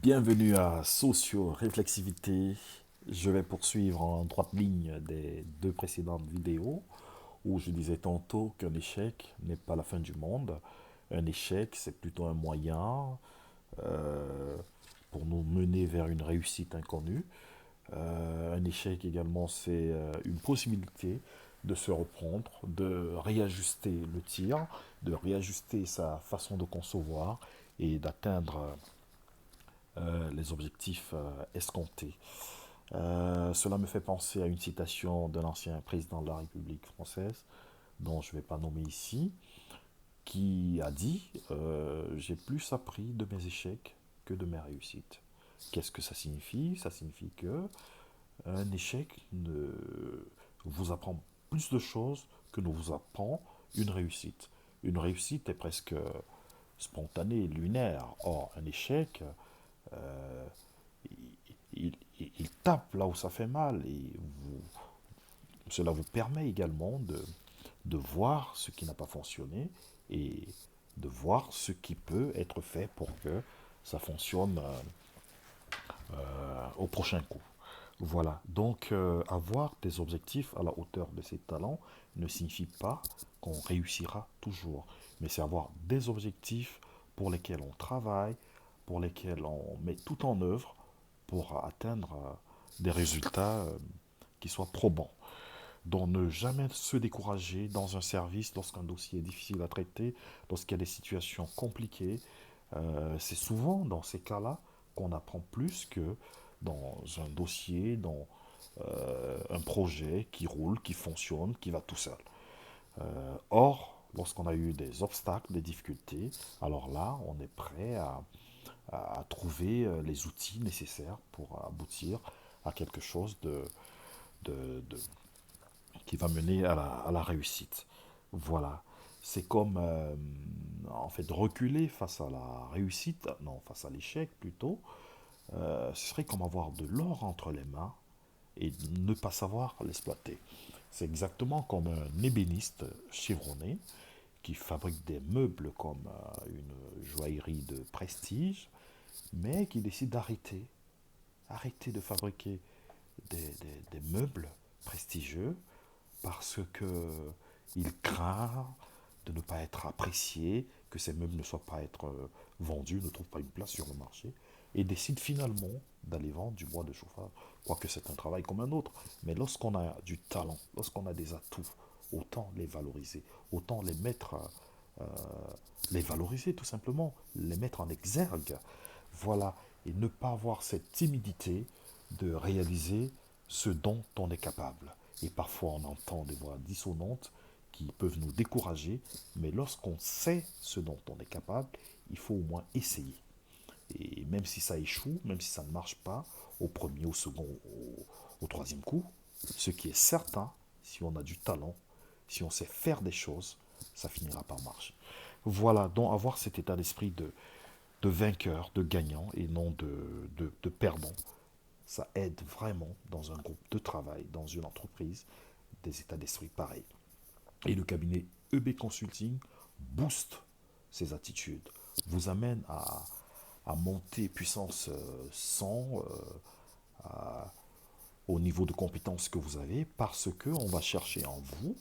Bienvenue à Socio-Réflexivité. Je vais poursuivre en droite ligne des deux précédentes vidéos où je disais tantôt qu'un échec n'est pas la fin du monde. Un échec, c'est plutôt un moyen euh, pour nous mener vers une réussite inconnue. Un échec également, c'est une possibilité de se reprendre, de réajuster le tir, de réajuster sa façon de concevoir et d'atteindre les objectifs escomptés. Cela me fait penser à une citation d'un ancien président de la République française, dont je ne vais pas nommer ici, qui a dit J'ai plus appris de mes échecs que de mes réussites. Qu'est-ce que ça signifie? Ça signifie que un échec vous apprend plus de choses que ne vous apprend une réussite. Une réussite est presque spontanée, lunaire. Or, un échec, euh, il tape là où ça fait mal et cela vous permet également de voir ce qui n'a pas fonctionné et de voir ce qui peut être fait pour que ça fonctionne au prochain coup. Voilà, donc avoir des objectifs à la hauteur de ses talents ne signifie pas qu'on réussira toujours, mais c'est avoir des objectifs pour lesquels on travaille, pour lesquels on met tout en œuvre pour atteindre des résultats qui soient probants. Donc ne jamais se décourager dans un service lorsqu'un dossier est difficile à traiter, lorsqu'il y a des situations compliquées. C'est souvent dans ces cas-là qu'on apprend plus que dans un dossier, dans un projet qui roule, qui fonctionne, qui va tout seul. Or, lorsqu'on a eu des obstacles, des difficultés, alors là, on est prêt à trouver les outils nécessaires pour aboutir à quelque chose de, qui va mener à la réussite. Voilà. C'est comme, en fait, reculer face à la réussite, non, face à l'échec plutôt, ce serait comme avoir de l'or entre les mains et ne pas savoir l'exploiter. C'est exactement comme un ébéniste chevronné qui fabrique des meubles comme une joaillerie de prestige, mais qui décide arrêter de fabriquer des meubles prestigieux parce que il craint de ne pas être apprécié, que ces meubles ne soient pas être vendus, ne trouvent pas une place sur le marché, et décide finalement d'aller vendre du bois de chauffage, quoique c'est un travail comme un autre. Mais lorsqu'on a du talent, lorsqu'on a des atouts, autant les valoriser, autant les mettre, euh, les valoriser tout simplement, les mettre en exergue. Voilà, et ne pas avoir cette timidité de réaliser ce dont on est capable. Et parfois on entend des voix dissonantes qui peuvent nous décourager, mais lorsqu'on sait ce dont on est capable, il faut au moins essayer. Et même si ça échoue, même si ça ne marche pas, au premier, au second, au troisième coup, ce qui est certain, si on a du talent, si on sait faire des choses, ça finira par marcher. Voilà, donc avoir cet état d'esprit de vainqueur, de gagnant et non de perdant, ça aide vraiment dans un groupe de travail, dans une entreprise, des états d'esprit pareils. Et le cabinet EB Consulting booste ces attitudes, vous amène à monter puissance 100 au niveau de compétences que vous avez parce qu'on va chercher en vous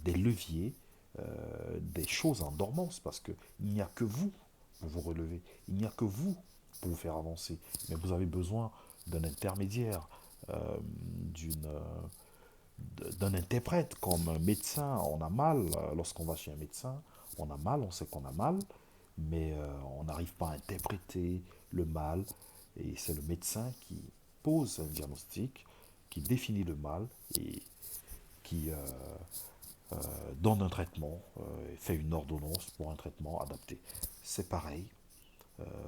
des leviers, des choses en dormance parce qu'il n'y a que vous pour vous relever, il n'y a que vous pour vous faire avancer, mais vous avez besoin d'un intermédiaire, d'une d'un interprète, comme un médecin. On a mal lorsqu'on va chez un médecin, on a mal, on sait qu'on a mal, mais on n'arrive pas à interpréter le mal. Et c'est le médecin qui pose un diagnostic, qui définit le mal et qui donne un traitement, fait une ordonnance pour un traitement adapté. C'est pareil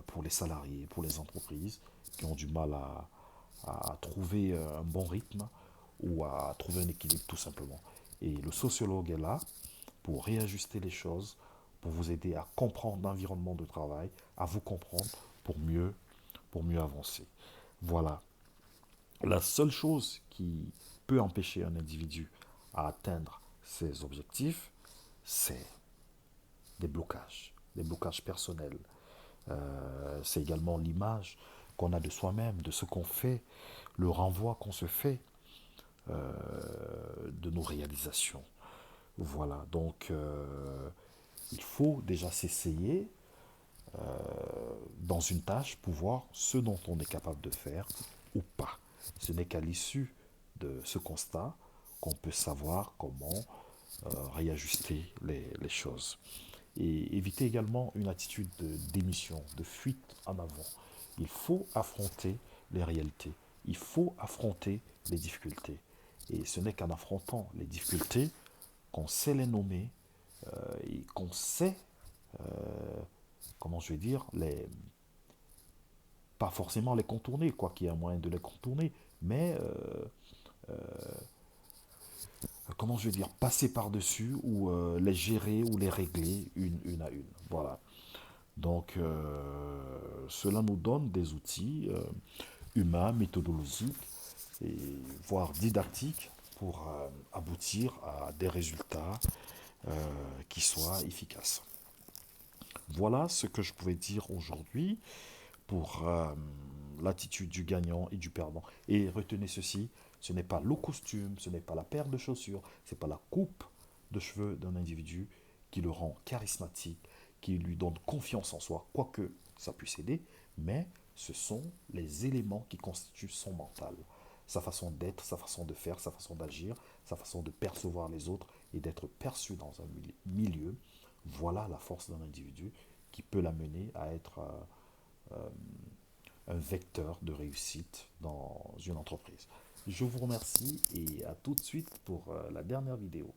pour les salariés, pour les entreprises qui ont du mal à trouver un bon rythme ou à trouver un équilibre tout simplement. Et le sociologue est là pour réajuster les choses, pour vous aider à comprendre l'environnement de travail, à vous comprendre pour mieux avancer. Voilà. La seule chose qui peut empêcher un individu à atteindre ses objectifs, c'est des blocages personnels, C'est également l'image qu'on a de soi-même, de ce qu'on fait, le renvoi qu'on se fait euh, de nos réalisations. Voilà, donc il faut déjà s'essayer dans une tâche pour voir ce dont on est capable de faire ou pas. Ce n'est qu'à l'issue de ce constat qu'on peut savoir comment réajuster les choses. Et éviter également une attitude de démission, de fuite en avant. Il faut affronter les réalités. Il faut affronter les difficultés. Et ce n'est qu'en affrontant les difficultés qu'on sait les nommer et qu'on sait, comment je vais dire, pas forcément les contourner, quoi qu'il y ait un moyen de les contourner, mais comment je vais dire, passer par-dessus ou les gérer ou les régler une à une. Voilà. Donc, cela nous donne des outils humains, méthodologiques, et voire didactiques pour aboutir à des résultats qui soient efficaces. Voilà ce que je pouvais dire aujourd'hui pour l'attitude du gagnant et du perdant. Et retenez ceci, ce n'est pas le costume, ce n'est pas la paire de chaussures, ce n'est pas la coupe de cheveux d'un individu qui le rend charismatique, qui lui donne confiance en soi, quoique ça puisse aider, mais ce sont les éléments qui constituent son mental. Sa façon d'être, sa façon de faire, sa façon d'agir, sa façon de percevoir les autres et d'être perçu dans un milieu. Voilà la force d'un individu qui peut l'amener à être un vecteur de réussite dans une entreprise. Je vous remercie et à tout de suite pour la dernière vidéo.